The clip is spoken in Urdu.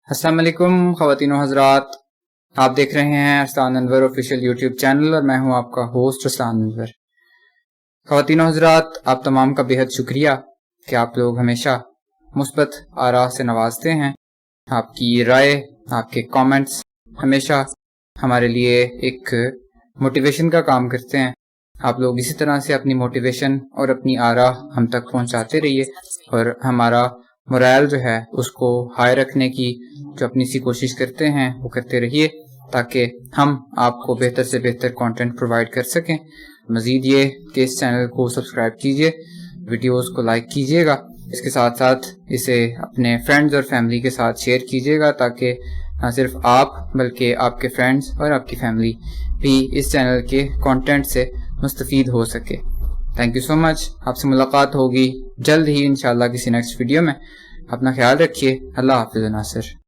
السلام علیکم خواتین و حضرات، آپ دیکھ رہے ہیں ارسلان انور آفیشیل یوٹیوب چینل اور میں ہوں آپ کا ہوسٹ ارسلان انور۔ خواتین و حضرات، آپ تمام کا بہت شکریہ کہ آپ لوگ ہمیشہ مثبت آراء سے نوازتے ہیں۔ آپ کی رائے، آپ کے کامنٹس ہمیشہ ہمارے لیے ایک موٹیویشن کا کام کرتے ہیں۔ آپ لوگ اسی طرح سے اپنی موٹیویشن اور اپنی آراء ہم تک پہنچاتے رہیے اور ہمارا مورائل جو ہے اس کو ہائی رکھنے کی جو اپنی سی کوشش کرتے ہیں وہ کرتے رہیے، تاکہ ہم آپ کو بہتر سے بہتر کنٹینٹ پرووائڈ کر سکیں۔ مزید یہ کہ اس چینل کو سبسکرائب کیجئے، ویڈیوز کو لائک کیجئے گا، اس کے ساتھ ساتھ اسے اپنے فرینڈز اور فیملی کے ساتھ شیئر کیجئے گا، تاکہ نہ صرف آپ بلکہ آپ کے فرینڈز اور آپ کی فیملی بھی اس چینل کے کنٹینٹ سے مستفید ہو سکے۔ تھینک یو سو مچ۔ آپ سے ملاقات ہوگی جلد ہی انشاءاللہ کسی نیکسٹ ویڈیو میں۔ اپنا خیال رکھیے۔ اللہ حافظ ناصر۔